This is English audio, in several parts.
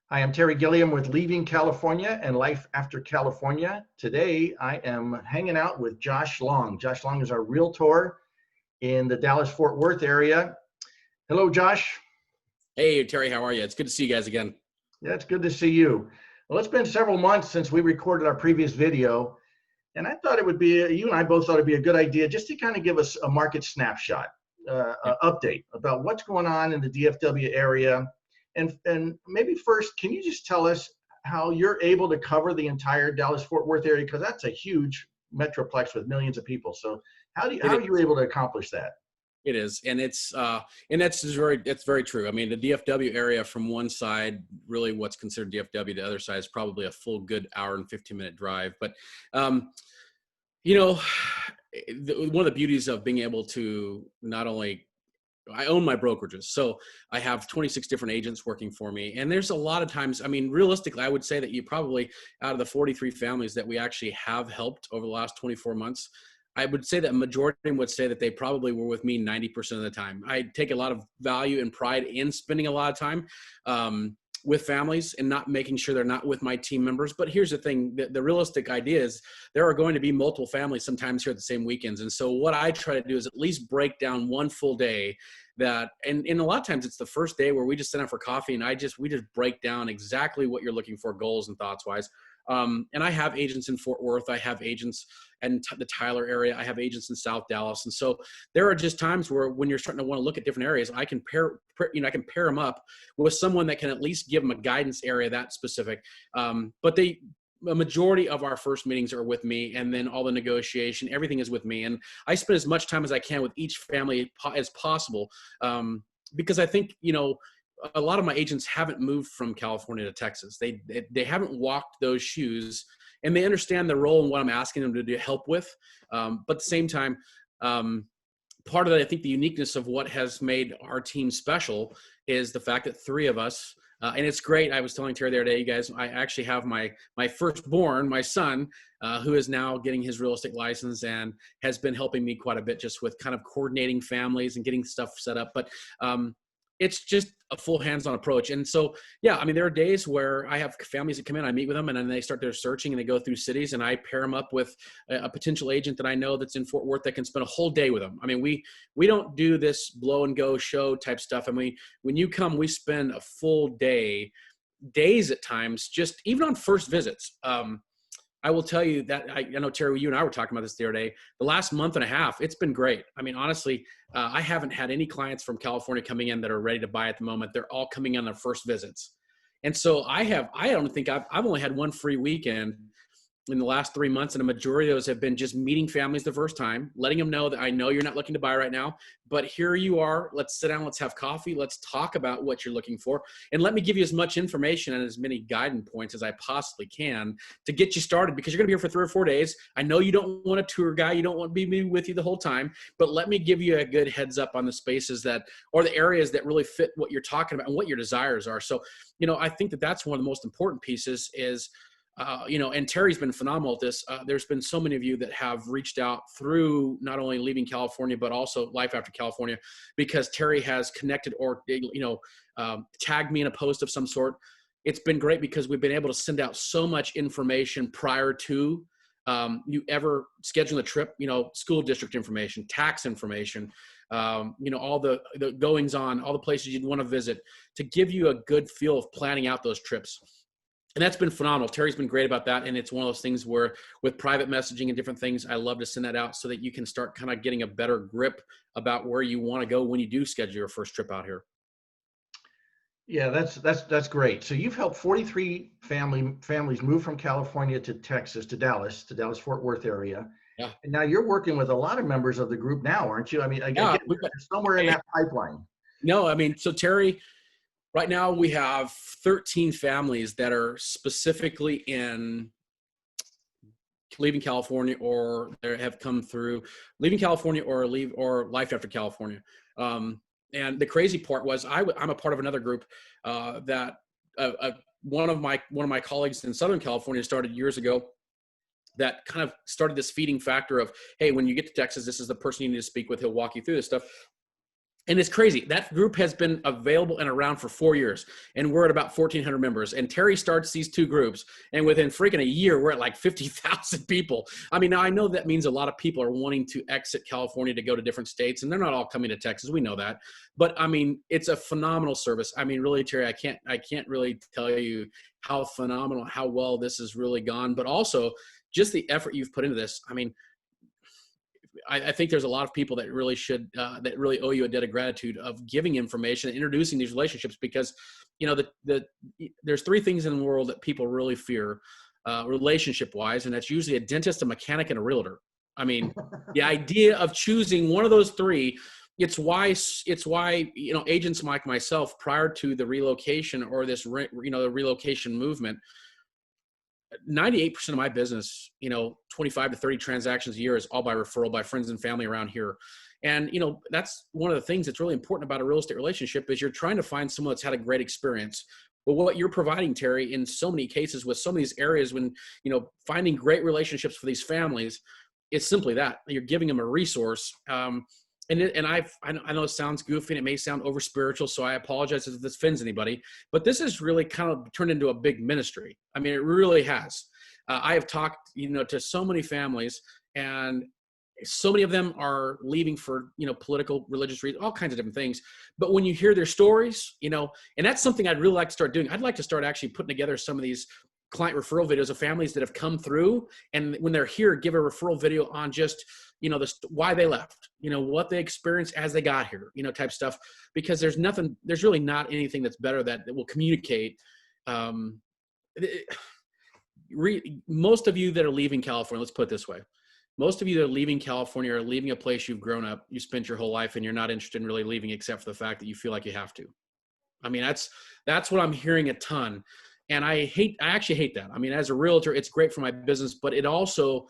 I am Terry Gilliam with Leaving California and Life After California. Today, I am hanging out with Josh Long. Josh Long is our realtor in the Dallas-Fort Worth area. Hello, Josh. Hey, Terry, how are you? It's good to see you guys again. Yeah, it's good to see you. Well, it's been several months since we recorded our previous video, and I thought it would be, you and I both thought it'd be a good idea just to kind of give us a market snapshot, update about what's going on in the DFW area. And maybe first, can you just tell us how you're able to cover the entire Dallas-Fort Worth area? Because that's a huge metroplex with millions of people. So how are you able to accomplish that? It is, and it's very true. I mean, the DFW area from one side, really what's considered DFW, the other side is probably a full good hour and 15-minute drive. But you know, one of the beauties of being able to not only I own my brokerages. So I have 26 different agents working for me. And there's a lot of times, I mean, realistically, I would say that you probably, out of the 43 families that we actually have helped over the last 24 months, I would say that a majority of them would say that they probably were with me 90% of the time. I take a lot of value and pride in spending a lot of time with families and not making sure they're not with my team members. But here's the thing, the realistic idea is there are going to be multiple families sometimes here at the same weekends. And so what I try to do is at least break down one full day that, and a lot of times it's the first day where we just sit down for coffee and we just break down exactly what you're looking for, goals and thoughts wise. And I have agents in Fort Worth. I have agents in the Tyler area. I have agents in South Dallas. And so there are just times where when you're starting to want to look at different areas, I can pair them up with someone that can at least give them a guidance area that specific. But a majority of our first meetings are with me, and then all the negotiation, everything is with me. And I spend as much time as I can with each family as possible. Because I think, a lot of my agents haven't moved from California to Texas. They haven't walked those shoes, and they understand the role and what I'm asking them to do help with. But at the same time, part of that, I think the uniqueness of what has made our team special is the fact that three of us, and it's great. I was telling Terry the other day, you guys, I actually have my firstborn, my son, who is now getting his real estate license and has been helping me quite a bit just with kind of coordinating families and getting stuff set up. But it's just a full hands-on approach. And so, yeah, I mean, there are days where I have families that come in, I meet with them, and then they start their searching and they go through cities, and I pair them up with a potential agent that I know that's in Fort Worth that can spend a whole day with them. I mean, we don't do this blow and go show type stuff. I mean, when you come, we spend a full days at times, just even on first visits. I will tell you that I know, Terry, you and I were talking about this the other day. The last month and a half, it's been great. I mean, honestly, I haven't had any clients from California coming in that are ready to buy at the moment. They're all coming in on their first visits. And so I've only had one free weekend in the last 3 months, and a majority of those have been just meeting families the first time, letting them know that I know you're not looking to buy right now, but here you are. Let's sit down, let's have coffee, let's talk about what you're looking for, and let me give you as much information and as many guidance points as I possibly can to get you started, because you're going to be here for 3 or 4 days. I know you don't want a tour guide, you don't want me with you the whole time, but let me give you a good heads up on the spaces or the areas that really fit what you're talking about and what your desires are. So, I think that that's one of the most important pieces is, and Terry's been phenomenal at this. There's been so many of you that have reached out through not only Leaving California, but also Life After California, because Terry has connected or, tagged me in a post of some sort. It's been great because we've been able to send out so much information prior to you ever scheduling a trip, school district information, tax information, all the goings on, all the places you'd want to visit, to give you a good feel of planning out those trips. And that's been phenomenal. Terry's been great about that. And it's one of those things where with private messaging and different things, I love to send that out so that you can start kind of getting a better grip about where you want to go when you do schedule your first trip out here. Yeah, that's great. So you've helped 43 families move from California to Texas, to Dallas-Fort Worth area. Yeah. And now you're working with a lot of members of the group now, aren't you? I mean, again, somewhere in that pipeline. No, I mean, so Terry, right now we have 13 families that are specifically in Leaving California, or they have come through Leaving California or Life After California. And the crazy part was I'm a part of another group that one of my colleagues in Southern California started years ago, that kind of started this feeding factor of, hey, when you get to Texas, this is the person you need to speak with. He'll walk you through this stuff. And it's crazy. That group has been available and around for 4 years, and we're at about 1,400 members. And Terry starts these two groups, and within freaking a year, we're at like 50,000 people. I mean, now I know that means a lot of people are wanting to exit California to go to different states, and they're not all coming to Texas. We know that, but I mean, it's a phenomenal service. I mean, really, Terry, I can't really tell you how phenomenal, how well this has really gone, but also just the effort you've put into this. I mean, I think there's a lot of people that really should, that really owe you a debt of gratitude of giving information, introducing these relationships, because, you know, there's three things in the world that people really fear, relationship wise. And that's usually a dentist, a mechanic, and a realtor. I mean, the idea of choosing one of those three, it's why, you know, agents like myself, prior to the relocation or this, you know, the relocation movement, 98% of my business, you know, 25 to 30 transactions a year is all by referral, by friends and family around here. And, you know, that's one of the things that's really important about a real estate relationship is you're trying to find someone that's had a great experience. But what you're providing, Terry, in so many cases with some of these areas, when, you know, finding great relationships for these families, it's simply that you're giving them a resource. I know it sounds goofy and it may sound over spiritual, so I apologize if this offends anybody, but this has really kind of turned into a big ministry. I mean, it really has. I have talked, you know, to so many families, and so many of them are leaving for, you know, political, religious reasons, all kinds of different things. But when you hear their stories, you know, and that's something I'd really like to start doing. I'd like to start actually putting together some of these client referral videos of families that have come through, and when they're here, give a referral video on just, you know, why they left, you know, what they experienced as they got here, you know, type stuff, because there's really not anything that's better that will communicate. Most of you that are leaving California, let's put it this way. Most of you that are leaving California are leaving a place you've grown up, you spent your whole life, and you're not interested in really leaving except for the fact that you feel like you have to. I mean, that's what I'm hearing a ton. And I actually hate that. I mean, as a realtor, it's great for my business, but it also,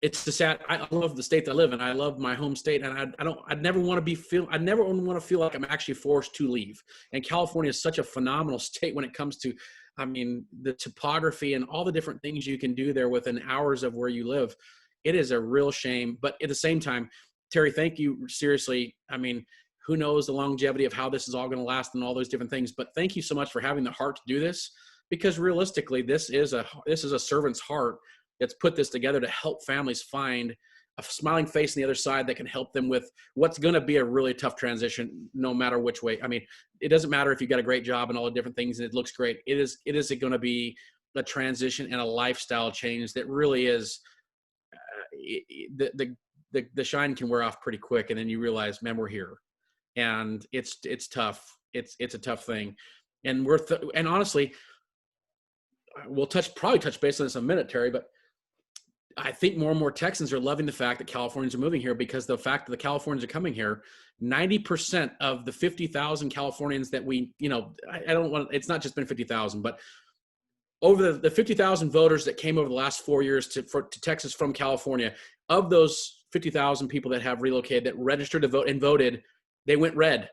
it's the sad, I love the state that I live in. I love my home state, and I never want to feel like I'm actually forced to leave. And California is such a phenomenal state when it comes to, I mean, the topography and all the different things you can do there within hours of where you live. It is a real shame. But at the same time, Terry, thank you. Seriously. I mean, who knows the longevity of how this is all going to last and all those different things. But thank you so much for having the heart to do this, because realistically, this is a servant's heart that's put this together to help families find a smiling face on the other side that can help them with what's going to be a really tough transition, no matter which way. I mean, it doesn't matter if you got a great job and all the different things and it looks great. It is going to be a transition and a lifestyle change that really is the shine can wear off pretty quick. And then you realize, man, we're here. And it's tough. It's a tough thing. And and honestly, we'll probably touch base on this in a minute, Terry, but I think more and more Texans are loving the fact that Californians are moving here, because the fact that the Californians are coming here, 90% of the 50,000 Californians that we, you know, it's not just been 50,000, but over the 50,000 voters that came over the last 4 years to Texas from California, of those 50,000 people that have relocated, that registered to vote and voted, they went red.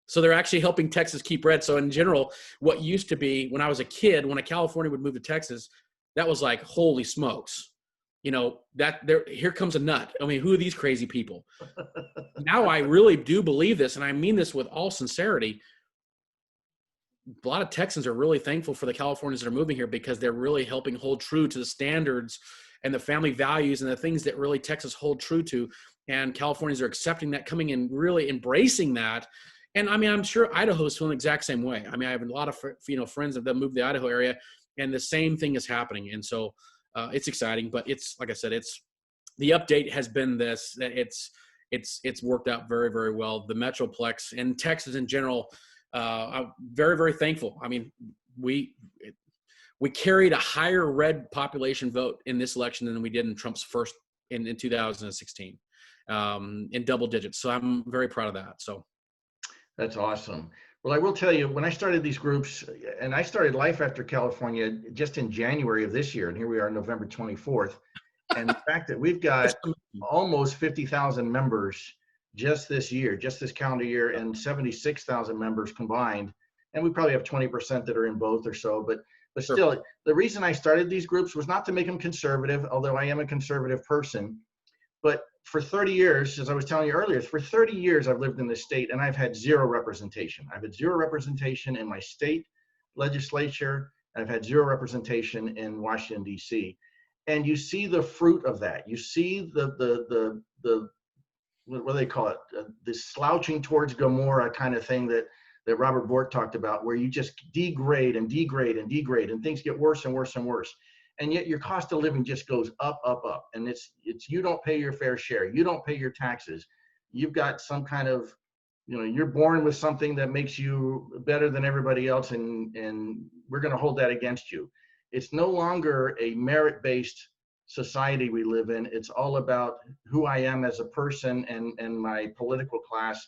So they're actually helping Texas keep red. So in general, what used to be, when I was a kid, when a Californian would move to Texas, that was like, holy smokes, you know, here comes a nut. I mean, who are these crazy people? Now I really do believe this, and I mean this with all sincerity. A lot of Texans are really thankful for the Californians that are moving here, because they're really helping hold true to the standards and the family values and the things that really Texas hold true to. And Californians are accepting that, coming in, really embracing that. And I mean, I'm sure Idaho's feeling the exact same way. I mean, I have a lot of, you know, friends that moved to the Idaho area, and the same thing is happening. And so it's exciting, but it's, like I said, the update has been this, that it's worked out very, very well. The Metroplex and Texas in general, I'm very, very thankful. I mean, we carried a higher red population vote in this election than we did in Trump's first in 2016, in double digits. So I'm very proud of that. So. That's awesome. Well, I will tell you, when I started these groups, and I started Life After California just in January of this year, and here we are November 24th. And the fact that we've got almost 50,000 members just this year, just this calendar year, and 76,000 members combined. And we probably have 20% that are in both or so. But still, the reason I started these groups was not to make them conservative, although I am a conservative person, But for 30 years, as I was telling you earlier, for 30 years, I've lived in this state and I've had zero representation. I've had zero representation in my state legislature. I've had zero representation in Washington, D.C. And you see the fruit of that. You see the what do they call it? This slouching towards Gomorrah kind of thing that Robert Bork talked about, where you just degrade and degrade and degrade and things get worse and worse and worse. And yet your cost of living just goes up, up, up. And it's you don't pay your fair share. You don't pay your taxes. You've got some kind of, you're born with something that makes you better than everybody else, and we're going to hold that against you. It's no longer a merit-based society we live in. It's all about who I am as a person and my political class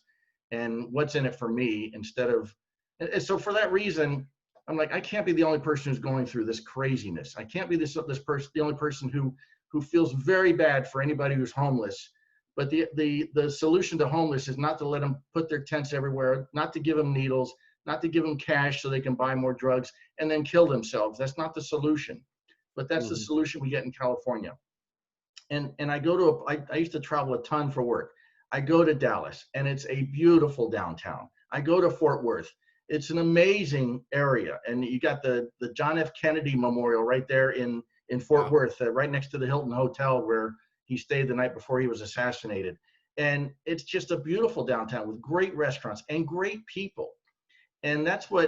and what's in it for me instead of, and so for that reason, I'm like, I can't be the only person who's going through this craziness. I can't be this person, the only person who feels very bad for anybody who's homeless. But the solution to homeless is not to let them put their tents everywhere, not to give them needles, not to give them cash so they can buy more drugs and then kill themselves. That's not the solution. But that's the solution we get in California. And I go to I used to travel a ton for work. I go to Dallas, and it's a beautiful downtown. I go to Fort Worth. It's an amazing area, and you got the John F. Kennedy Memorial right there in Fort Worth, right next to the Hilton Hotel where he stayed the night before he was assassinated. And it's just a beautiful downtown with great restaurants and great people. And that's why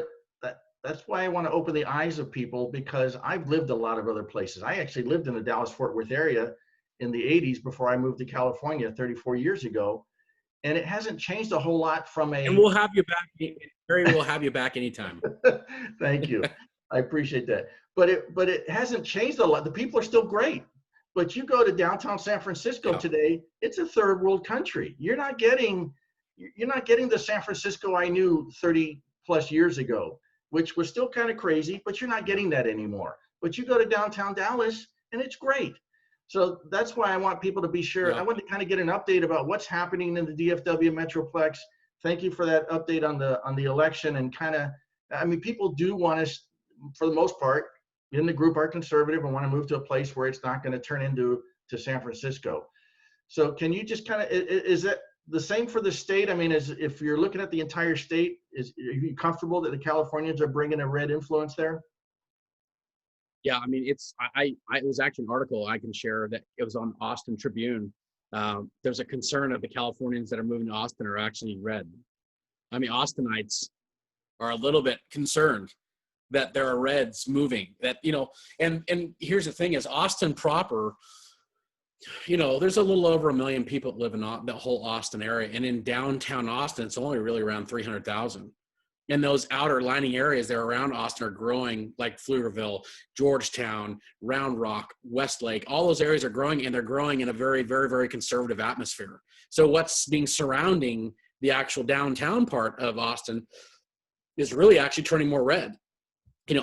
I want to open the eyes of people, because I've lived a lot of other places. I actually lived in the Dallas-Fort Worth area in the 80s before I moved to California 34 years ago. And it hasn't changed a whole lot from a. And we'll have you back. Barry, we'll have you back anytime. Thank you. I appreciate that. But it hasn't changed a lot. The people are still great. But you go to downtown San Francisco today, it's a third world country. You're not getting the San Francisco I knew 30 plus years ago, which was still kind of crazy, but you're not getting that anymore. But you go to downtown Dallas and it's great. So that's why I want people to be sure. I want to kind of get an update about what's happening in the DFW Metroplex. Thank you for that update on the election, and kind of, I mean, people do want us, for the most part, in the group are conservative and want to move to a place where it's not going to turn into San Francisco. So can you just kind of, is that the same for the state? I mean, if you're looking at the entire state, are you comfortable that the Californians are bringing a red influence there? Yeah, I mean, it was actually an article I can share that it was on Austin Tribune. There's a concern of the Californians that are moving to Austin are actually red. I mean, Austinites are a little bit concerned that there are reds moving, that, and here's the thing is Austin proper, there's a little over 1 million people that live in the whole Austin area. And in downtown Austin, it's only really around 300,000. And those outer lining areas that are around Austin are growing, like Pflugerville, Georgetown, Round Rock, Westlake. All those areas are growing, and they're growing in a very, very, very conservative atmosphere. So what's being surrounding the actual downtown part of Austin is really actually turning more red.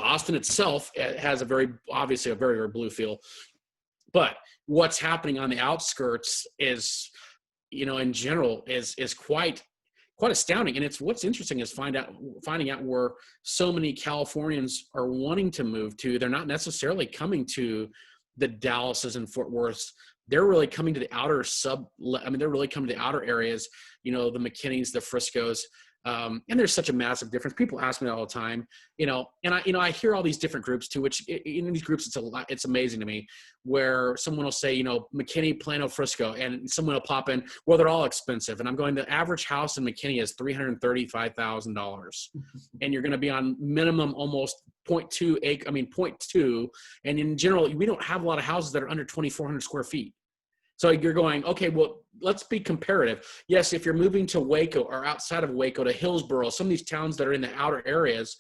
Austin itself has obviously a very, very blue feel. But what's happening on the outskirts is, in general, is quite astounding. And what's interesting is finding out where so many Californians are wanting to move to. They're not necessarily coming to the Dallases and Fort Worths. They're really coming to the outer they're really coming to the outer areas, the McKinneys, the Friscos. And there's such a massive difference. People ask me that all the time, and I hear all these different groups too, which in these groups, it's amazing to me, where someone will say, McKinney, Plano, Frisco, and someone will pop in, well, they're all expensive. And I'm going, the average house in McKinney is $335,000. And you're going to be on minimum almost 0.2 acre, 0.2. And in general, we don't have a lot of houses that are under 2,400 square feet. So you're going, okay, well, let's be comparative. Yes, if you're moving to Waco or outside of Waco to Hillsborough, some of these towns that are in the outer areas,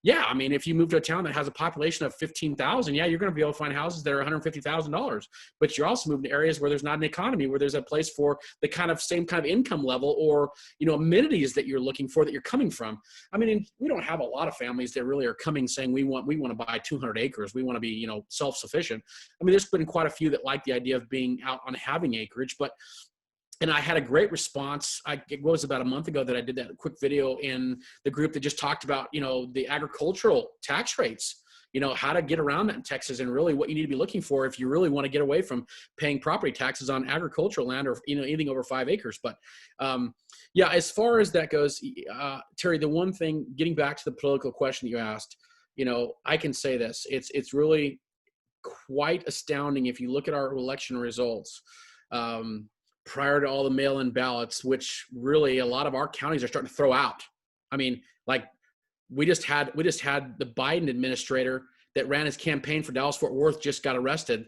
if you move to a town that has a population of 15,000, you're going to be able to find houses that are $150,000. But you're also moving to areas where there's not an economy, where there's a place for the same kind of income level or, amenities that you're looking for, that you're coming from. I mean, we don't have a lot of families that really are coming saying we want to buy 200 acres. We want to be, self-sufficient. I mean, there's been quite a few that like the idea of being out on having acreage, and I had a great response. It was about a month ago that I did that quick video in the group that just talked about, the agricultural tax rates. how to get around that in Texas, and really what you need to be looking for if you really want to get away from paying property taxes on agricultural land, or anything over 5 acres. But yeah, as far as that goes, Terry, the one thing, getting back to the political question that you asked, I can say this: it's really quite astounding if you look at our election results. Prior to all the mail-in ballots, which really a lot of our counties are starting to throw out. I mean, like we just had the Biden administrator that ran his campaign for Dallas-Fort Worth just got arrested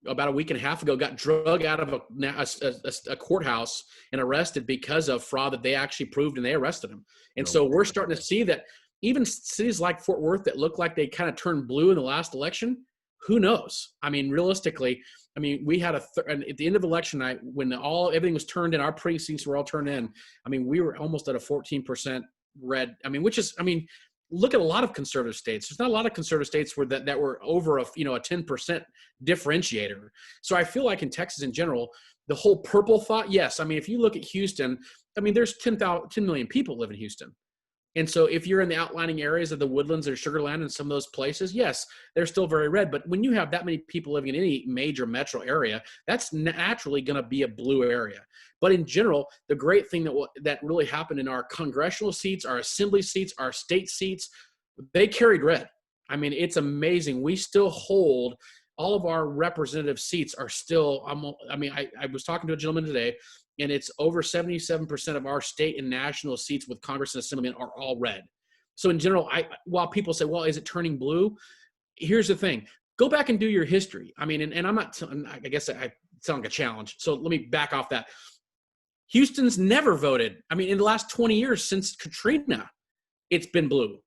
about a week and a half ago, got drug out of a courthouse and arrested because of fraud that they actually proved, and they arrested him. And so we're starting to see that even cities like Fort Worth that look like they kind of turned blue in the last election, who knows? I mean, realistically, we had at the end of election night, when everything was turned in, our precincts were all turned in. We were almost at a 14% red. Look at a lot of conservative states. There's not a lot of conservative states that were over a 10% differentiator. So I feel like in Texas in general, the whole purple thought, yes. If you look at Houston, there's 10 million people live in Houston. And so if you're in the outlining areas of the Woodlands or Sugar Land and some of those places, yes, they're still very red. But when you have that many people living in any major metro area, that's naturally going to be a blue area. But in general, the great thing that really happened in our congressional seats, our assembly seats, our state seats, they carried red. It's amazing. We still hold all of our representative seats are still, I was talking to a gentleman today, and it's over 77% of our state and national seats with Congress and Assemblymen are all red. So in general, while people say, well, is it turning blue? Here's the thing. Go back and do your history. And I'm not, I guess I sound like a challenge. So let me back off that. Houston's never voted. In the last 20 years since Katrina, it's been blue.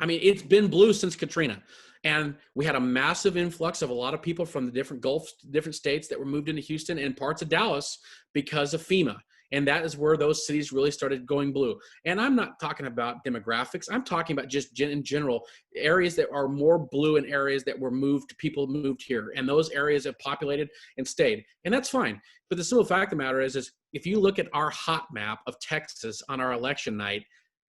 It's been blue since Katrina. And we had a massive influx of a lot of people from the different states that were moved into Houston and parts of Dallas because of FEMA. And that is where those cities really started going blue. And I'm not talking about demographics. I'm talking about just in general, areas that are more blue and areas that were people moved here. And those areas have populated and stayed. And that's fine. But the simple fact of the matter is if you look at our hot map of Texas on our election night,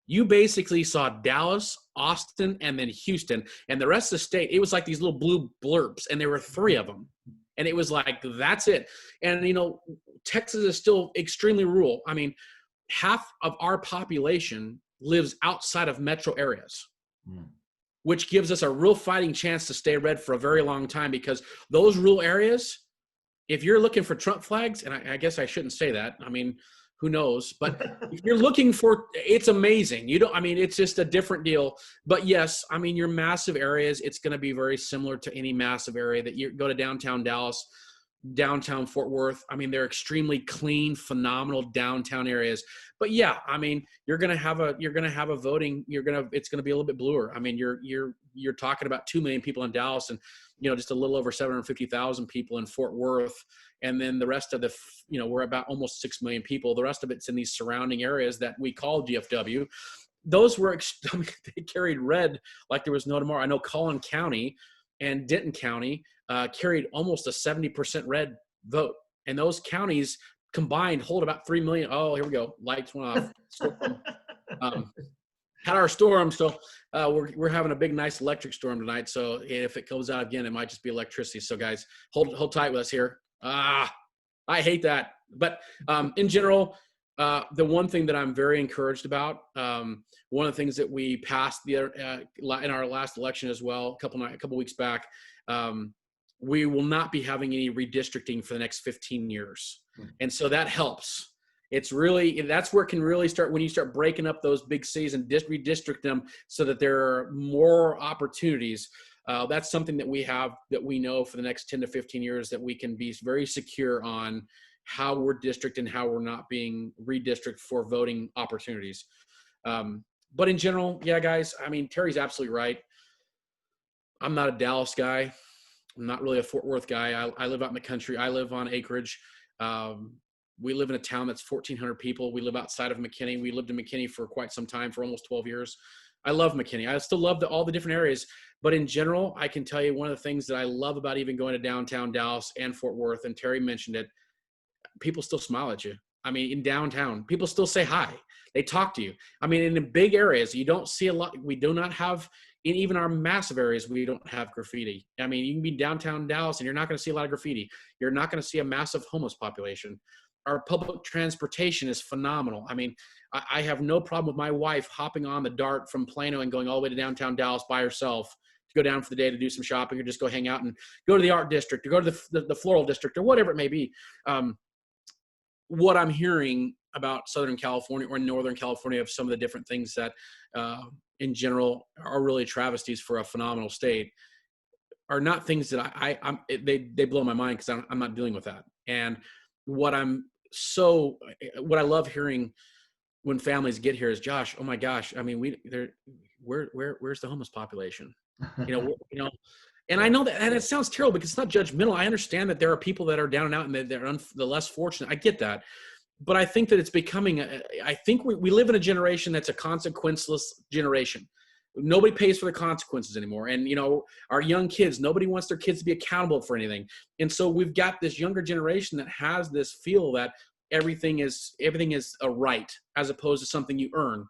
you basically saw Dallas, Austin, and then Houston. And the rest of the state, it was like these little blue blurps, and there were 3 of them. And it was like, that's it. And, Texas is still extremely rural. Half of our population lives outside of metro areas, which gives us a real fighting chance to stay red for a very long time, because those rural areas, if you're looking for Trump flags, and I guess I shouldn't say that. Who knows? But if you're looking for, it's amazing. It's just a different deal. But yes, your massive areas, it's going to be very similar to any massive area that you go to downtown Dallas, downtown Fort Worth. They're extremely clean, phenomenal downtown areas. But yeah, you're going to have a voting, it's going to be a little bit bluer. You're talking about 2 million people in Dallas, and just a little over 750,000 people in Fort Worth. And then the rest of we're about almost 6 million people. The rest of it's in these surrounding areas that we call DFW. Those were, they carried red like there was no tomorrow. I know Collin County and Denton County carried almost a 70% red vote. And those counties combined hold about 3 million. Oh, here we go. Lights went off. Had our storm, so we're having a big, nice electric storm tonight. So if it goes out again, it might just be electricity. So guys, hold tight with us here. I hate that. But in general, the one thing that I'm very encouraged about, one of the things that we passed in our last election as well, a couple weeks back, we will not be having any redistricting for the next 15 years. And so that helps. That's where it can really start, when you start breaking up those big cities and redistrict them so that there are more opportunities. That's something that we know for the next 10 to 15 years, that we can be very secure on how we're districted and how we're not being redistricted for voting opportunities. But in general, yeah, guys, Terry's absolutely right. I'm not a Dallas guy. I'm not really a Fort Worth guy. I live out in the country. I live on acreage. We live in a town that's 1,400 people. We live outside of McKinney. We lived in McKinney for quite some time, for almost 12 years. I love McKinney. I still love all the different areas. But in general, I can tell you one of the things that I love about even going to downtown Dallas and Fort Worth, and Terry mentioned it, people still smile at you. In downtown, people still say hi. They talk to you. In the big areas, you don't see a lot. We do not have in even our massive areas, we don't have graffiti. I mean, you can be downtown Dallas and you're not going to see a lot of graffiti. You're not going to see a massive homeless population. Our public transportation is phenomenal. I mean, I have no problem with my wife hopping on the DART from Plano and going all the way to downtown Dallas by herself to go down for the day to do some shopping, or just go hang out and go to the art district, or go to the floral district, or whatever it may be. What I'm hearing about Southern California or Northern California of some of the different things that in general are really travesties for a phenomenal state are not things that they blow my mind, because I'm not dealing with that. And what I love hearing when families get here is, Josh, oh my gosh, I mean, where's the homeless population? And I know that, and it sounds terrible because it's not judgmental. I understand that there are people that are down and out and they're the less fortunate. I get that. But I think that it's becoming, I think we live in a generation that's a consequenceless generation. Nobody pays for the consequences anymore. And, our young kids, nobody wants their kids to be accountable for anything. And so we've got this younger generation that has this feel that everything is a right, as opposed to something you earn.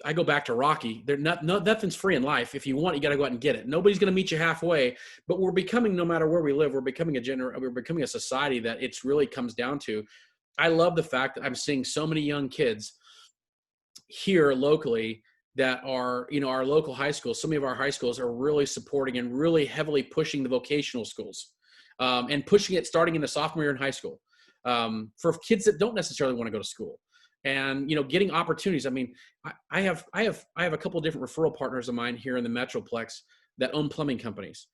I go back to Rocky. Nothing's free in life. If you want, you got to go out and get it. Nobody's going to meet you halfway. But we're becoming, no matter where we live, we're becoming a society that it's really comes down to. I love the fact that I'm seeing so many young kids here locally that are, our local high schools. So many of our high schools are really supporting and really heavily pushing the vocational schools, and pushing it starting in the sophomore year in high school, for kids that don't necessarily want to go to school. And, getting opportunities. I mean, I have a couple of different referral partners of mine here in the Metroplex that own plumbing companies,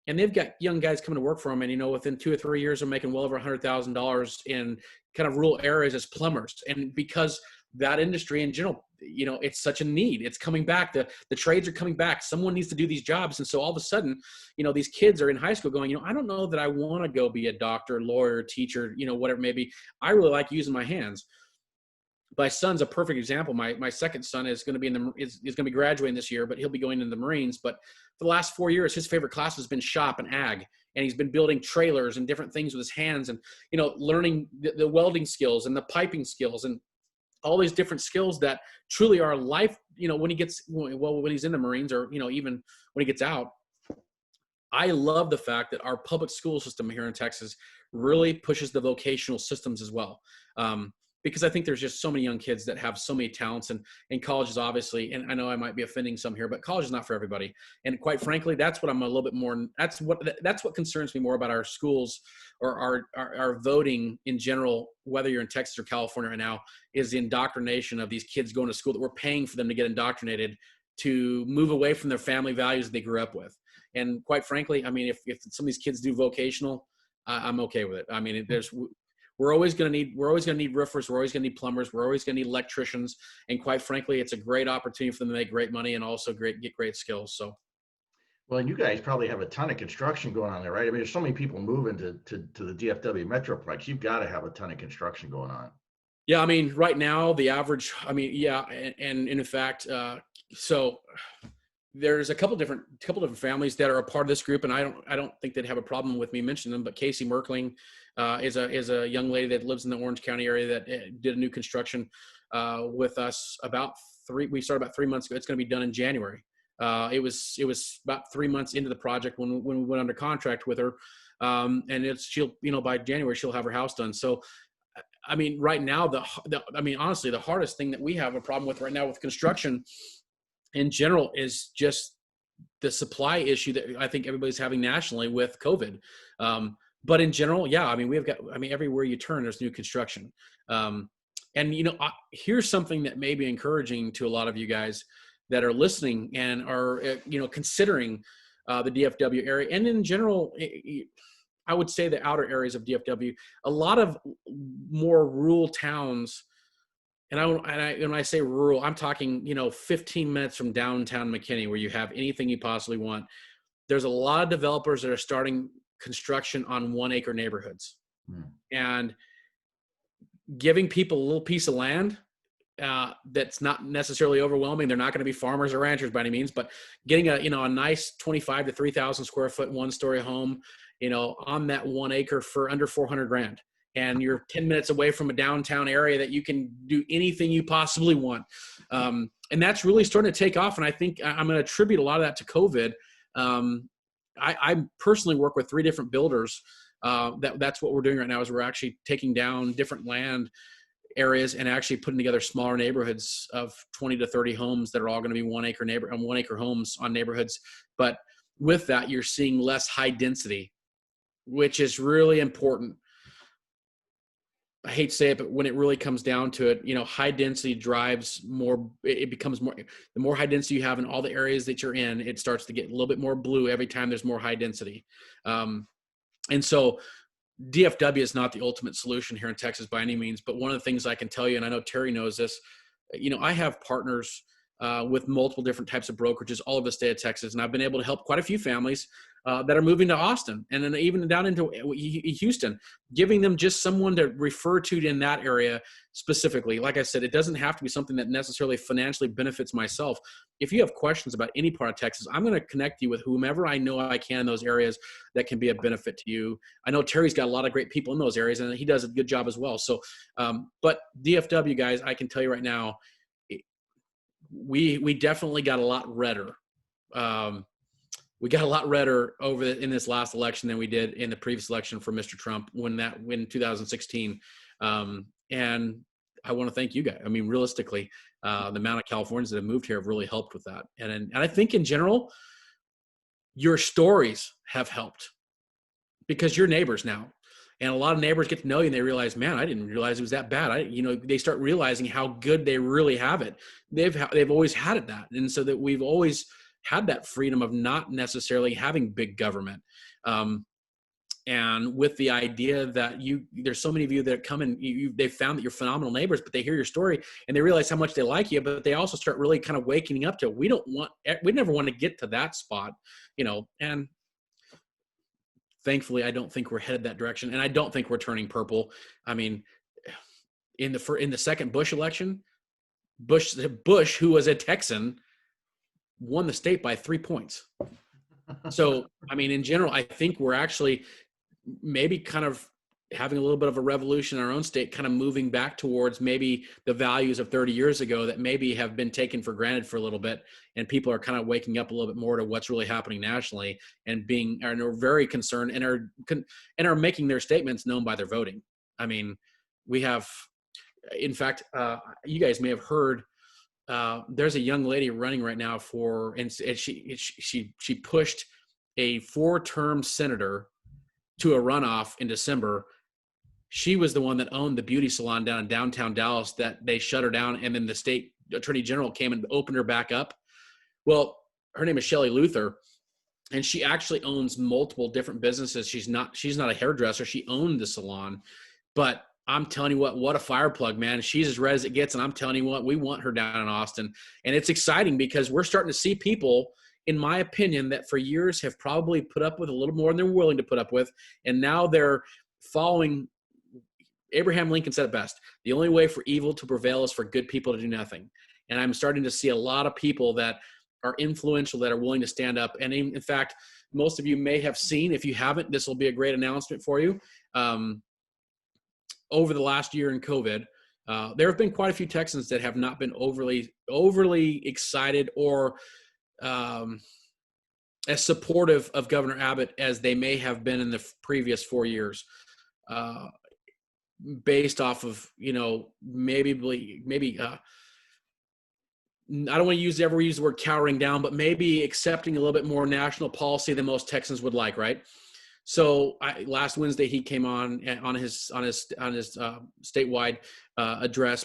and they've got young guys coming to work for them. And, within 2 or 3 years, they're making well over $100,000 in kind of rural areas as plumbers. And because that industry in general, it's such a need, it's coming back. The trades are coming back. Someone needs to do these jobs. And so all of a sudden, these kids are in high school going, I don't know that I want to go be a doctor, lawyer, teacher, whatever it may be. I really like using my hands. My son's a perfect example. My second son is going to be is going to be graduating this year, but he'll be going into the Marines. But for the last 4 years, his favorite class has been shop and ag, and he's been building trailers and different things with his hands, and learning the welding skills and the piping skills and all these different skills that truly are life. When he's in the Marines, or even when he gets out. I love the fact that our public school system here in Texas really pushes the vocational systems as well. Because I think there's just so many young kids that have so many talents, and colleges, obviously, and I know I might be offending some here, but college is not for everybody. And quite frankly, that's what I'm a little bit more, that's what concerns me more about our schools, or our voting in general, whether you're in Texas or California right now, is the indoctrination of these kids going to school, that we're paying for them to get indoctrinated to move away from their family values that they grew up with. And quite frankly, I mean, if some of these kids do vocational, I'm okay with it. I mean, we're always going to need roofers. We're always going to need plumbers. We're always going to need electricians. And quite frankly, it's a great opportunity for them to make great money and also get great skills. So, well, and you guys probably have a ton of construction going on there, right? I mean, there's so many people moving to the DFW Metroplex. You've got to have a ton of construction going on. Yeah, I mean, right now the average. I mean, yeah, and in fact, so there's a couple different families that are a part of this group, and I don't think they'd have a problem with me mentioning them. But Casey Merkling is a young lady that lives in the Orange County area that did a new construction with us we started about 3 months ago. It's going to be done in January. It was about 3 months into the project when we went under contract with her, and she'll by January she'll have her house done. So, I mean, right now honestly, the hardest thing that we have a problem with right now with construction in general is just the supply issue that I think everybody's having nationally with COVID. But in general, yeah, I mean, everywhere you turn, there's new construction. And, here's something that may be encouraging to a lot of you guys that are listening and are, considering the DFW area. And in general, I would say the outer areas of DFW, a lot of more rural towns. And when I say rural, I'm talking, 15 minutes from downtown McKinney, where you have anything you possibly want. There's a lot of developers that are starting construction on 1 acre neighborhoods, and giving people a little piece of land that's not necessarily overwhelming. They're not going to be farmers or ranchers by any means, but getting a nice 25 to 3,000 square foot 1-story home, on that 1 acre for under $400,000. and you're 10 minutes away from a downtown area that you can do anything you possibly want. And that's really starting to take off. And I think I'm going to attribute a lot of that to COVID. I personally work with 3 different builders. That's what we're doing right now, is we're actually taking down different land areas and actually putting together smaller neighborhoods of 20 to 30 homes that are all going to be 1 acre homes on neighborhoods. But with that, you're seeing less high density, which is really important. I hate to say it, but when it really comes down to it, high density drives more. It becomes more. The more high density you have in all the areas that you're in, it starts to get a little bit more blue every time there's more high density. And so DFW is not the ultimate solution here in Texas by any means. But one of the things I can tell you, and I know Terry knows this, I have partners with multiple different types of brokerages all over the state of Texas, and I've been able to help quite a few families that are moving to Austin and then even down into Houston, giving them just someone to refer to in that area specifically. Like I said, it doesn't have to be something that necessarily financially benefits myself. If you have questions about any part of Texas, I'm going to connect you with whomever I know I can in those areas that can be a benefit to you. I know Terry's got a lot of great people in those areas, and he does a good job as well. So, but DFW guys, I can tell you right now, we definitely got a lot redder. We got a lot redder in this last election than we did in the previous election for Mr. Trump when 2016. And I want to thank you guys. I mean, realistically, the amount of Californians that have moved here have really helped with that. And I think in general, your stories have helped because you're neighbors now. And a lot of neighbors get to know you and they realize, man, I didn't realize it was that bad. They start realizing how good they really have it. They've always had it that. And so that we've always had that freedom of not necessarily having big government. And with the idea that there's so many of you that come and they found that you're phenomenal neighbors, but they hear your story and they realize how much they like you, but they also start really kind of waking up to, we never want to get to that spot, and thankfully, I don't think we're headed that direction. And I don't think we're turning purple. I mean, in the second Bush election, Bush, who was a Texan, won the state by 3 points. So, I mean, in general, I think we're actually maybe kind of having a little bit of a revolution in our own state, kind of moving back towards maybe the values of 30 years ago that maybe have been taken for granted for a little bit. And people are kind of waking up a little bit more to what's really happening nationally and are very concerned and are making their statements known by their voting. I mean, we have, in fact, you guys may have heard, there's a young lady running right now and she pushed a 4-term senator to a runoff in December. She was the one that owned the beauty salon down in downtown Dallas that they shut her down, and then the state attorney general came and opened her back up. Well, her name is Shelley Luther, and she actually owns multiple different businesses. She's not a hairdresser. She owned the salon, but I'm telling you what a fire plug, man. She's as red as it gets, and I'm telling you what, we want her down in Austin. And it's exciting because we're starting to see people, in my opinion, that for years have probably put up with a little more than they're willing to put up with, and now they're following. Abraham Lincoln said it best: the only way for evil to prevail is for good people to do nothing. And I'm starting to see a lot of people that are influential that are willing to stand up. And in fact, most of you may have seen, if you haven't, this will be a great announcement for you. Over the last year in COVID, there have been quite a few Texans that have not been overly excited or as supportive of Governor Abbott as they may have been in the previous 4 years. Based off of, maybe I don't want to ever use the word cowering down, but maybe accepting a little bit more national policy than most Texans would like, right? So last Wednesday he came on his statewide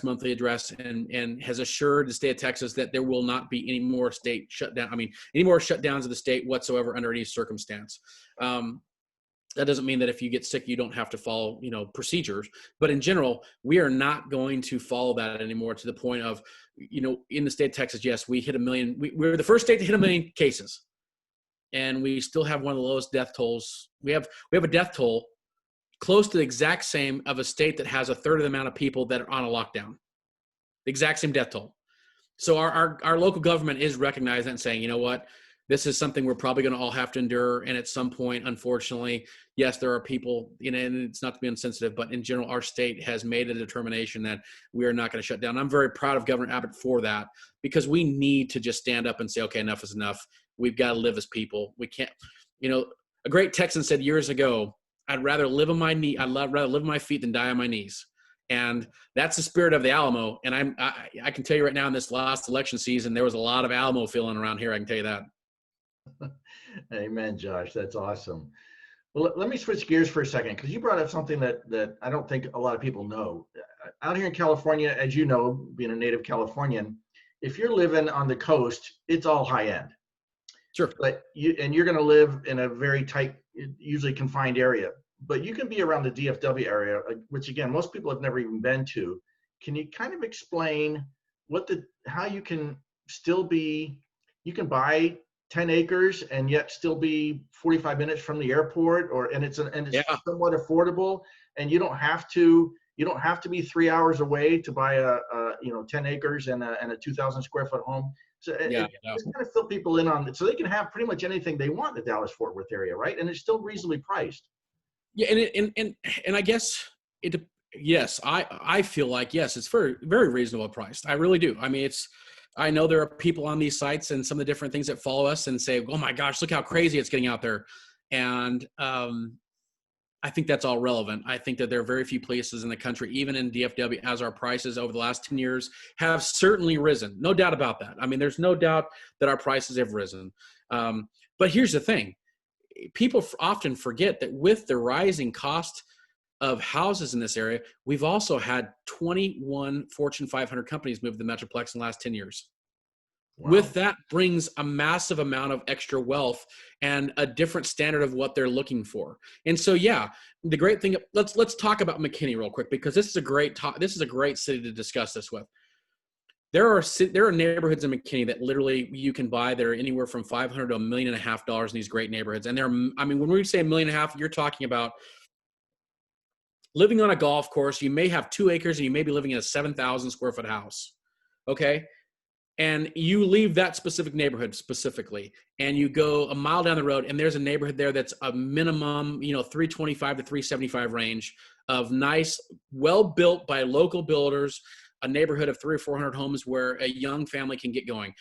monthly address, and has assured the state of Texas that there will not be any more state shutdown. Any more shutdowns of the state whatsoever under any circumstance. That doesn't mean that if you get sick, you don't have to follow, procedures. But in general, we are not going to follow that anymore, to the point of, in the state of Texas, yes, we hit 1 million. We're the first state to hit 1 million cases. And we still have one of the lowest death tolls. We have a death toll close to the exact same of a state that has a third of the amount of people that are on a lockdown. The exact same death toll. So our local government is recognizing that and saying, you know what? This is something we're probably going to all have to endure. And at some point, unfortunately, yes, there are people, and it's not to be insensitive, but in general, our state has made a determination that we are not going to shut down. I'm very proud of Governor Abbott for that, because we need to just stand up and say, okay, enough is enough. We've got to live as people. We can't, a great Texan said years ago, I'd rather live on my knee. I'd rather live on my feet than die on my knees. And that's the spirit of the Alamo. And I can tell you right now, in this last election season, there was a lot of Alamo feeling around here. I can tell you that. Amen, Josh. That's awesome. Well, let me switch gears for a second, because you brought up something that I don't think a lot of people know. Out here in California, as you know, being a native Californian, if you're living on the coast, it's all high end. Sure. But you're going to live in a very tight, usually confined area. But you can be around the DFW area, which again, most people have never even been to. Can you kind of explain how you can you can buy 10 acres and yet still be 45 minutes from the airport, and it's somewhat affordable, and you don't have to be 3 hours away to buy a 10 acres and a 2,000 square foot home. So just kind of fill people in on it, so they can have pretty much anything they want in the Dallas-Fort Worth area, right? And it's still reasonably priced. Yeah, and I guess yes, I feel like, yes, it's very, very reasonable priced. I really do. I mean, I know there are people on these sites and some of the different things that follow us and say, oh my gosh, look how crazy it's getting out there. And I think that's all relevant. I think that there are very few places in the country, even in DFW, as our prices over the last 10 years have certainly risen. No doubt about that. I mean, there's no doubt that our prices have risen. But here's the thing. People often forget that with the rising cost of houses in this area, we've also had 21 Fortune 500 companies move to the Metroplex in the last 10 years. Wow. With that brings a massive amount of extra wealth and a different standard of what they're looking for. And so, yeah, the great thing, let's talk about McKinney real quick, because this is a great city to discuss this with. There are neighborhoods in McKinney that literally you can buy that are anywhere from $500 to $1.5 million in these great neighborhoods. And when we say $1.5 million, you're talking about living on a golf course. You may have 2 acres and you may be living in a 7,000 square foot house. Okay. And you leave that specific neighborhood specifically, and you go a mile down the road, and there's a neighborhood there that's a minimum, 325 to 375 range of nice, well-built by local builders, a neighborhood of 300 or 400 homes where a young family can get going.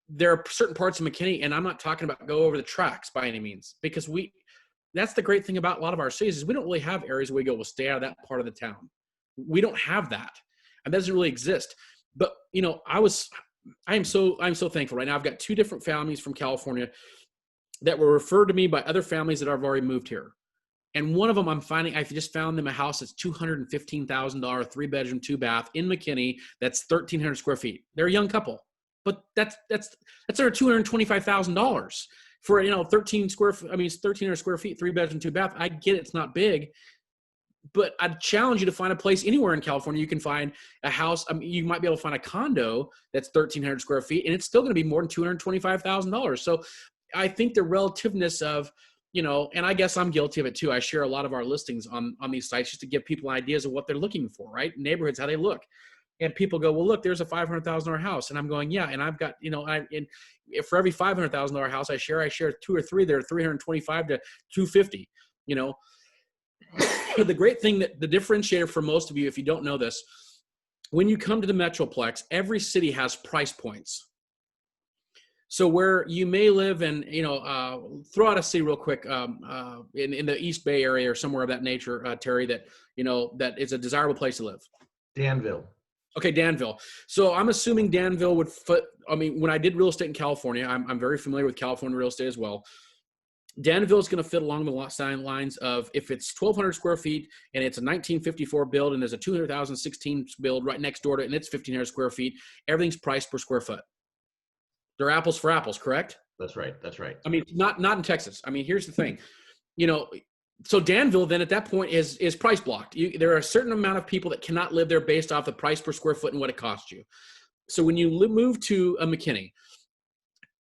There are certain parts of McKinney, and I'm not talking about go over the tracks by any means, because that's the great thing about a lot of our cities is we don't really have areas where we go, we'll stay out of that part of the town. We don't have that. And that doesn't really exist. But, I'm so thankful right now. I've got 2 different families from California that were referred to me by other families that have already moved here. And one of them I just found them a house that's $215,000, 3-bedroom, 2-bath in McKinney. That's 1,300 square feet. They're a young couple, but that's under $225,000 for 1,300 square feet, 3-bedroom, 2-bath. I get it's not big, but I'd challenge you to find a place anywhere in California you can find a house. I mean, you might be able to find a condo that's 1,300 square feet, and it's still going to be more than $225,000. So I think the relativeness of, and I guess I'm guilty of it too. I share a lot of our listings on these sites just to give people ideas of what they're looking for, right? Neighborhoods, how they look. And people go, well, look, there's a $500,000 house. And I'm going, yeah. And I've got, for every $500,000 house I share 2 or 3 that are 325 to 250, The great thing, that the differentiator for most of you, if you don't know this, when you come to the Metroplex, every city has price points. So where you may live in, throw out a city real quick, in the East Bay area or somewhere of that nature, Terry, that is a desirable place to live. Danville. Okay, Danville. So I'm assuming Danville would when I did real estate in California, I'm very familiar with California real estate as well. Danville is going to fit along the sign lines of, if it's 1,200 square feet and it's a 1954 build and there's a 2016 build right next door to it and it's 1,500 square feet, everything's priced per square foot. They're apples for apples, correct? That's right. I mean, not in Texas. I mean, here's the thing, so Danville then at that point is price blocked. There are a certain amount of people that cannot live there based off the price per square foot and what it costs you. So when you move to a McKinney,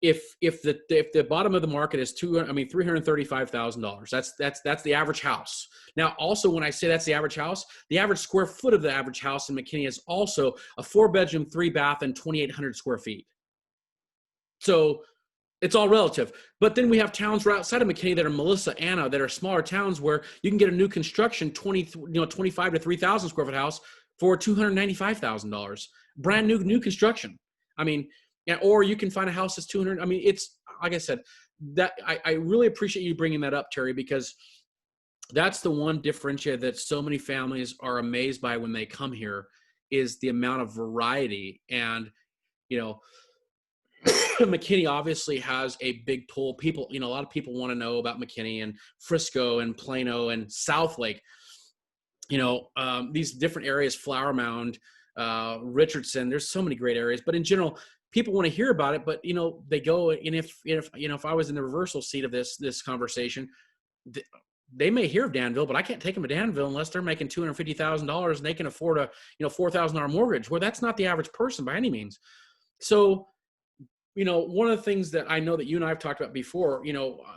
if the bottom of the market is $335,000, that's the average house. Now, also when I say that's the average house, the average square foot of the average house in McKinney is also a 4-bedroom, 3-bath, and 2,800 square feet. So It's all relative. But then we have towns right outside of McKinney that are Melissa, Anna, that are smaller towns where you can get a new construction 25 to 3,000 square foot house for $295,000. Brand new construction. I mean, or you can find a house that's 200. I mean, it's like I said, that I really appreciate you bringing that up, Terry, because that's the one differentiator that so many families are amazed by when they come here is the amount of variety. And, you know, McKinney obviously has a big pull. People, a lot of people want to know about McKinney and Frisco and Plano and South Lake. These different areas, Flower Mound, Richardson. There's so many great areas, but in general, people want to hear about it. But they go, and if I was in the reversal seat of this conversation, they may hear of Danville, but I can't take them to Danville unless they're making $250,000 and they can afford a $4,000 mortgage. Well, that's not the average person by any means. So, one of the things that I know that you and I have talked about before,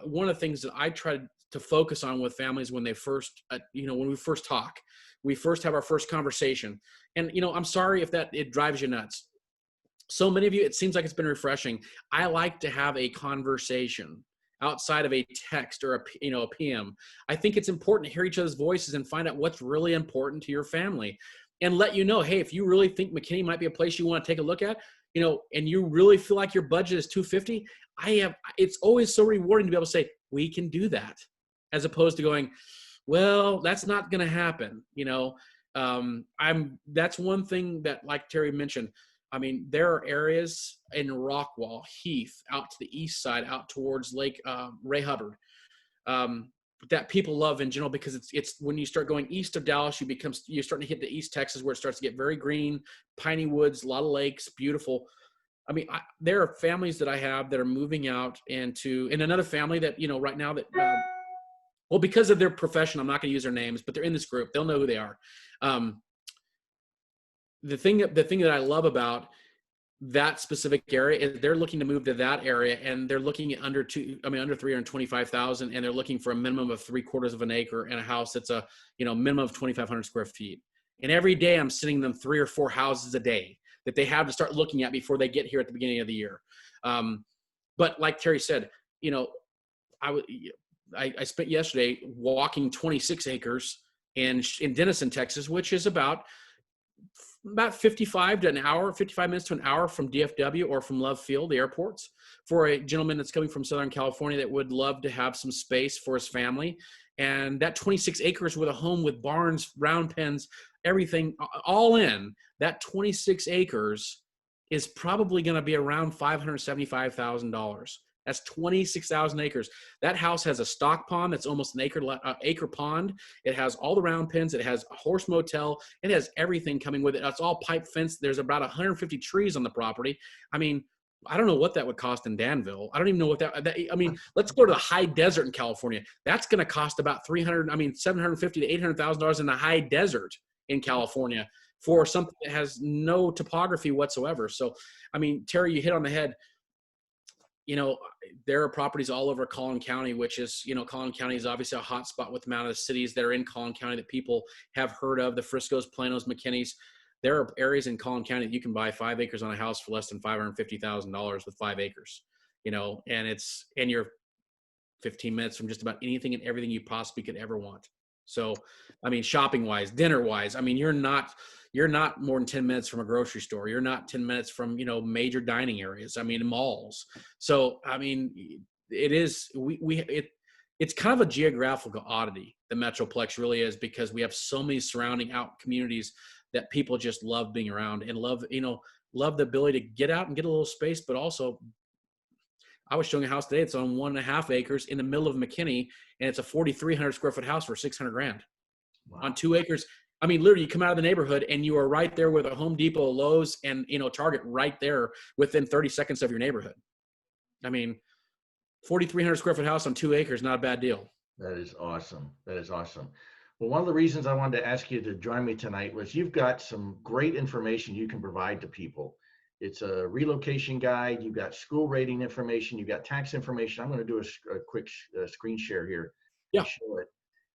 one of the things that I try to focus on with families when they first, when we first talk, we first have our first conversation. And, I'm sorry if it drives you nuts. So many of you, it seems like it's been refreshing. I like to have a conversation outside of a text or a PM. I think it's important to hear each other's voices and find out what's really important to your family and let you know, hey, if you really think McKinney might be a place you want to take a look at, and you really feel like your budget is $250, it's always so rewarding to be able to say, we can do that, as opposed to going, well, that's not going to happen. That's one thing that, like Terry mentioned, I mean, there are areas in Rockwall, Heath, out to the east side, out towards Lake Ray Hubbard, that people love in general, because it's when you start going east of Dallas, you're starting to hit the East Texas, where it starts to get very green, piney woods, a lot of lakes, beautiful. I mean, there are families that I have that are moving out and another family that, right now that, well, because of their profession, I'm not going to use their names, but they're in this group. They'll know who they are. The thing that I love about that specific area is they're looking to move to that area, and they're looking at under 325,000, and they're looking for a minimum of 3/4 of an acre and a house that's a minimum of 2,500 square feet. And every day I'm sending them 3 or 4 houses a day that they have to start looking at before they get here at the beginning of the year. But like Terry said, I spent yesterday walking 26 acres in Denison, Texas, which is about 55 minutes to an hour from DFW or from Love Field, the airports, for a gentleman that's coming from Southern California that would love to have some space for his family. And that 26 acres with a home with barns, round pens, everything all in, that 26 acres is probably going to be around $575,000. That's 26,000 acres. That house has a stock pond that's almost an acre pond. It has all the round pens. It has a horse motel. It has everything coming with it. It's all pipe fenced. There's about 150 trees on the property. I mean, I don't know what that would cost in Danville. I don't even know what I mean, let's go to the high desert in California. That's going to cost about $750,000 to $800,000 in the high desert in California for something that has no topography whatsoever. So, I mean, Terry, you hit on the head. There are properties all over Collin County, which is, Collin County is obviously a hot spot with the amount of cities that are in Collin County that people have heard of, the Friscos, Planos, McKinneys. There are areas in Collin County that you can buy 5 acres on a house for less than $550,000 with 5 acres, and you're 15 minutes from just about anything and everything you possibly could ever want. So, I mean, shopping wise, dinner wise, I mean, you're not more than 10 minutes from a grocery store. You're not 10 minutes from, major dining areas. I mean, malls. So, I mean, it's kind of a geographical oddity, the Metroplex really is, because we have so many surrounding out communities that people just love being around and love the ability to get out and get a little space. But also, I was showing a house today. It's on 1.5 acres in the middle of McKinney, and it's a 4,300 square foot house for $600,000 on 2 acres. I mean, literally, you come out of the neighborhood and you are right there with a Home Depot, Lowe's, and Target right there within 30 seconds of your neighborhood. I mean, 4,300 square foot house on 2 acres, not a bad deal. That is awesome. That is awesome. Well, one of the reasons I wanted to ask you to join me tonight was you've got some great information you can provide to people. It's a relocation guide. You've got school rating information. You've got tax information. I'm going to do a quick screen share here. Yeah. Show it.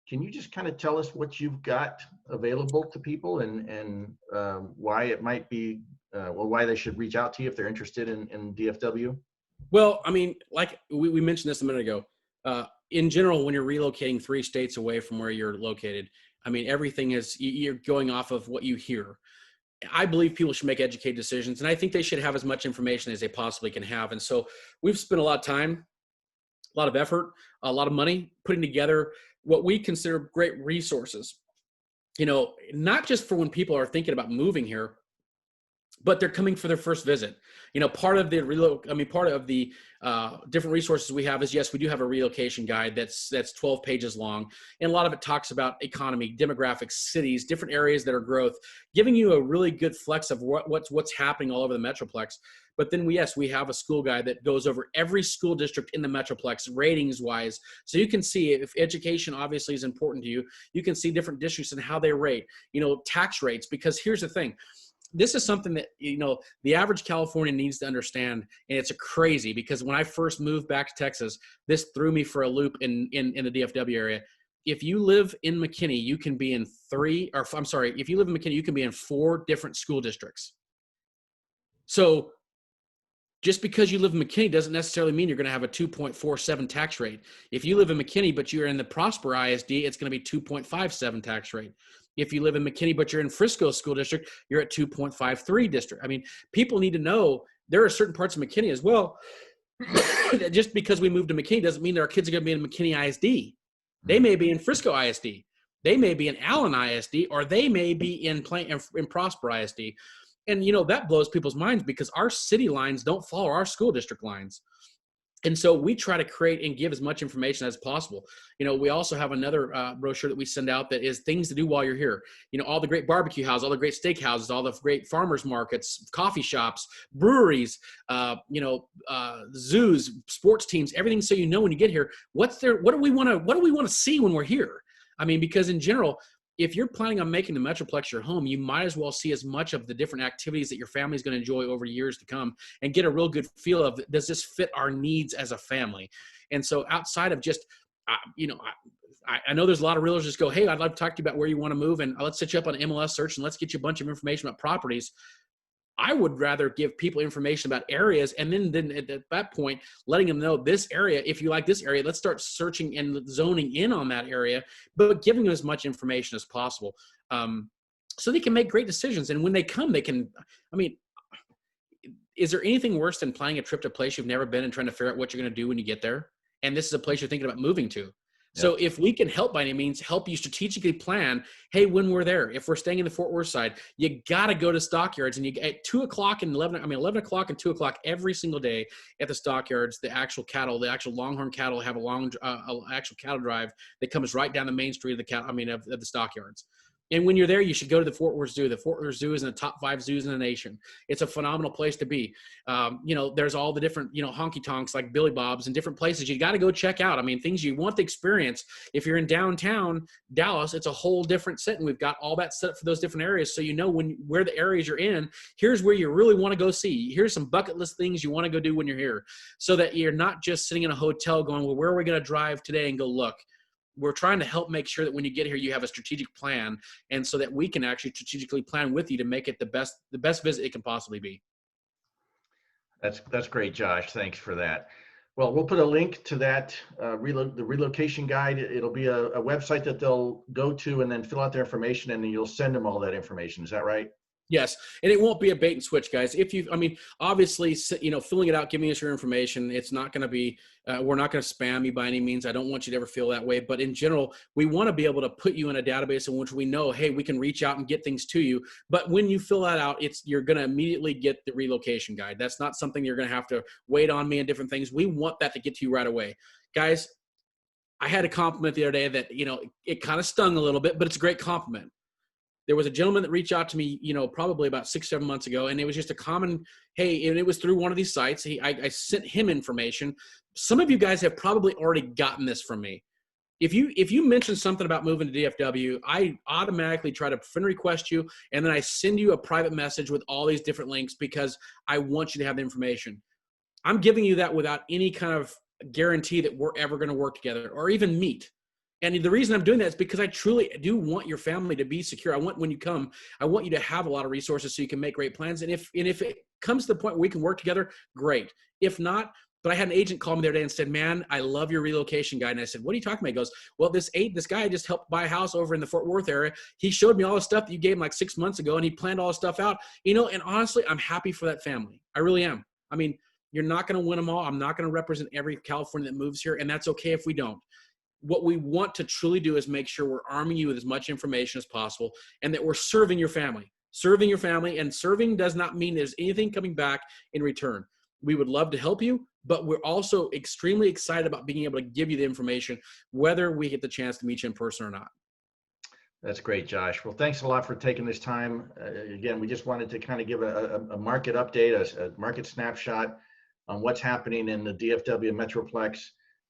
Can you just kind of tell us what you've got available to people and why it might be, or why they should reach out to you if they're interested in DFW? Well, I mean, like we mentioned this a minute ago. In general, when you're relocating 3 states away from where you're located, I mean, everything is you're going off of what you hear. I believe people should make educated decisions, and I think they should have as much information as they possibly can have. And so we've spent a lot of time, a lot of effort, a lot of money putting together what we consider great resources. Not just for when people are thinking about moving here, but they're coming for their first visit. Part of the different resources we have is, yes, we do have a relocation guide that's 12 pages long, and a lot of it talks about economy, demographics, cities, different areas that are growth, giving you a really good flex of what's happening all over the metroplex. But then we have a school guide that goes over every school district in the metroplex ratings wise, so you can see if education obviously is important to you. You can see different districts and how they rate, tax rates, because here's the thing. This is something that, the average Californian needs to understand. And it's crazy because when I first moved back to Texas, this threw me for a loop in the DFW area. If you live in McKinney, you can be in if you live in McKinney, you can be in 4 different school districts. So just because you live in McKinney doesn't necessarily mean you're going to have a 2.47 tax rate. If you live in McKinney, but you're in the Prosper ISD, it's going to be 2.57 tax rate. If you live in McKinney, but you're in Frisco School District, you're at 2.53 district. I mean, people need to know there are certain parts of McKinney as well. Just because we moved to McKinney doesn't mean that our kids are going to be in McKinney ISD. They may be in Frisco ISD. They may be in Allen ISD, or they may be in Prosper ISD. And, that blows people's minds because our city lines don't follow our school district lines. And so we try to create and give as much information as possible. We also have another brochure that we send out that is things to do while you're here. All the great barbecue houses, all the great steak houses, all the great farmers markets, coffee shops, breweries, zoos, sports teams, everything. So when you get here, what do we want to see when we're here? I mean, because in general, if you're planning on making the Metroplex your home, you might as well see as much of the different activities that your family is going to enjoy over years to come and get a real good feel of, does this fit our needs as a family? And so outside of just, I know there's a lot of realtors just go, hey, I'd love to talk to you about where you want to move, and let's set you up on an MLS search and let's get you a bunch of information about properties. I would rather give people information about areas, and then at that point, letting them know this area, if you like this area, let's start searching and zoning in on that area, but giving them as much information as possible, so they can make great decisions. And when they come, they can, is there anything worse than planning a trip to a place you've never been and trying to figure out what you're going to do when you get there? And this is a place you're thinking about moving to. So if we can help by any means, help you strategically plan, hey, when we're there, if we're staying in the Fort Worth side, you got to go to stockyards, and you at 2 o'clock and 11 o'clock and 2 o'clock every single day at the stockyards, the actual Longhorn cattle have a actual cattle drive that comes right down the main street of the stockyards. And when you're there, you should go to the Fort Worth Zoo. The Fort Worth Zoo is in the top 5 zoos in the nation. It's a phenomenal place to be. There's all the different, honky tonks like Billy Bob's and different places you got to go check out. I mean, things you want to experience. If you're in downtown Dallas, it's a whole different setting. We've got all that set up for those different areas. So where the areas you're in, here's where you really want to go see. Here's some bucket list things you want to go do when you're here, so that you're not just sitting in a hotel going, well, where are we going to drive today and go look? We're trying to help make sure that when you get here, you have a strategic plan, and so that we can actually strategically plan with you to make it the best visit it can possibly be. That's great, Josh. Thanks for that. Well, we'll put a link to that the relocation guide. It'll be a website that they'll go to and then fill out their information, and then you'll send them all that information. Is that right? Yes. And it won't be a bait and switch, guys. Obviously, filling it out, giving us your information, it's not going to be, we're not going to spam you by any means. I don't want you to ever feel that way. But in general, we want to be able to put you in a database in which we know, hey, we can reach out and get things to you. But when you fill that out, you're going to immediately get the relocation guide. That's not something you're going to have to wait on me and different things. We want that to get to you right away. Guys, I had a compliment the other day that, it kind of stung a little bit, but it's a great compliment. There was a gentleman that reached out to me, probably about 6-7 months ago, and it was just a common, hey, and it was through one of these sites. I sent him information. Some of you guys have probably already gotten this from me. If you mention something about moving to DFW, I automatically try to friend request you, and then I send you a private message with all these different links because I want you to have the information. I'm giving you that without any kind of guarantee that we're ever going to work together or even meet. And the reason I'm doing that is because I truly do want your family to be secure. I want, when you come, I want you to have a lot of resources so you can make great plans. And if it comes to the point where we can work together, great. If not, but I had an agent call me the other day and said, man, I love your relocation guide. And I said, what are you talking about? He goes, well, this guy just helped buy a house over in the Fort Worth area. He showed me all the stuff that you gave him like 6 months ago, and he planned all the stuff out, and honestly, I'm happy for that family. I really am. I mean, you're not going to win them all. I'm not going to represent every Californian that moves here, and that's okay if we don't. What we want to truly do is make sure we're arming you with as much information as possible, and that we're serving your family. Serving your family, and serving does not mean there's anything coming back in return. We would love to help you, but we're also extremely excited about being able to give you the information, whether we get the chance to meet you in person or not. That's great, Josh. Well, thanks a lot for taking this time. Again, we just wanted to kind of give a market update, a market snapshot on what's happening in the DFW Metroplex.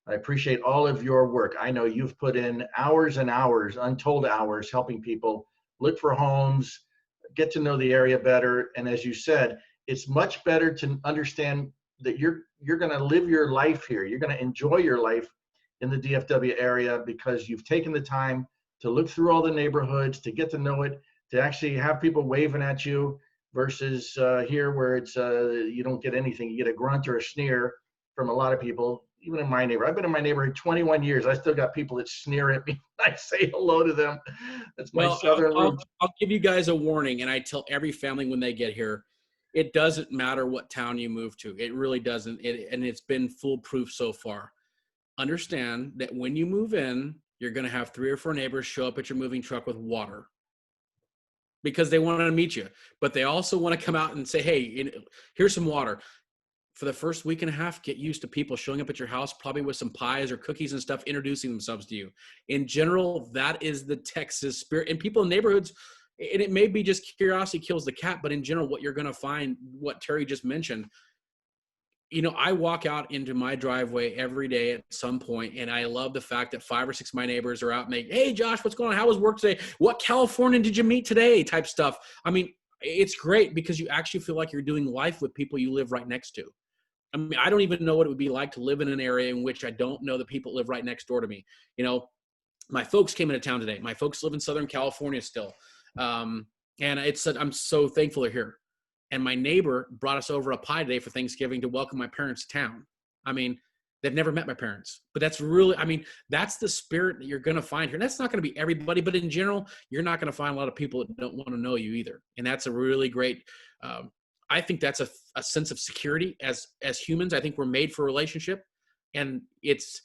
I appreciate all of your work. I know you've put in hours and hours, untold hours, helping people look for homes, get to know the area better. And as you said, it's much better to understand that you're going to live your life here. You're going to enjoy your life in the DFW area because you've taken the time to look through all the neighborhoods, to get to know it, to actually have people waving at you versus here where it's you don't get anything. You get a grunt or a sneer from a lot of people, even in my neighborhood. I've been in my neighborhood 21 years. I still got people that sneer at me when I say hello to them. That's my southern roots. I'll give you guys a warning, and I tell every family when they get here, it doesn't matter what town you move to. It really doesn't. And it's been foolproof so far. Understand that when you move in, you're going to have 3 or 4 neighbors show up at your moving truck with water because they want to meet you. But they also want to come out and say, hey, here's some water. For the first week and a half, get used to people showing up at your house, probably with some pies or cookies and stuff, introducing themselves to you. In general, that is the Texas spirit. And people in neighborhoods, and it may be just curiosity kills the cat, but in general, what you're going to find, what Terry just mentioned, I walk out into my driveway every day at some point, and I love the fact that 5 or 6 of my neighbors are out and hey, Josh, what's going on? How was work today? What Californian did you meet today? Type stuff. I mean, it's great because you actually feel like you're doing life with people you live right next to. I mean, I don't even know what it would be like to live in an area in which I don't know the people that live right next door to me. My folks came into town today. My folks live in Southern California still. And I'm so thankful they're here. And my neighbor brought us over a pie today for Thanksgiving to welcome my parents to town. I mean, they've never met my parents, but that's the spirit that you're going to find here. And that's not going to be everybody, but in general, you're not going to find a lot of people that don't want to know you either. And that's a really great, I think that's a sense of security as humans. I think we're made for a relationship, and it's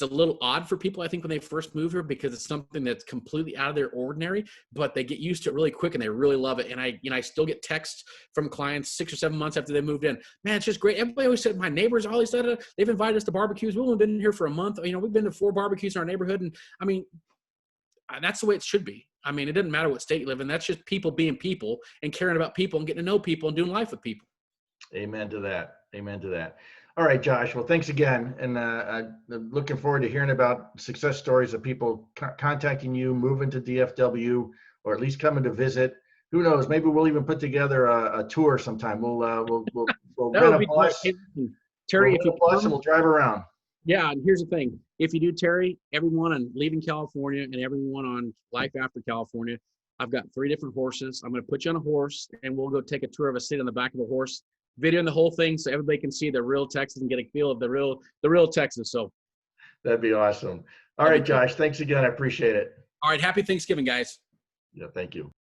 a little odd for people, I think, when they first move here because it's something that's completely out of their ordinary, but they get used to it really quick and they really love it. And I still get texts from clients 6 or 7 months after they moved in. Man, it's just great. Everybody always said, my neighbors, all these other, they've invited us to barbecues. We've only been here for a month. We've been to 4 barbecues in our neighborhood. And I mean, that's the way it should be. I mean, it doesn't matter what state you live in. That's just people being people and caring about people and getting to know people and doing life with people. Amen to that. Amen to that. All right, Josh. Well, thanks again. And I'm looking forward to hearing about success stories of people contacting you, moving to DFW, or at least coming to visit. Who knows? Maybe we'll even put together a tour sometime. We'll rent a bus. Terry, if you bus and we'll drive around. Yeah, and here's the thing. If you do, Terry, everyone on Leaving California and everyone on Life After California, I've got 3 different horses. I'm going to put you on a horse, and we'll go take a tour of a seat on the back of a horse, videoing the whole thing so everybody can see the real Texas and get a feel of the real Texas. So that'd be awesome. All right, Josh, thanks again. I appreciate it. All right. Happy Thanksgiving, guys. Yeah, thank you.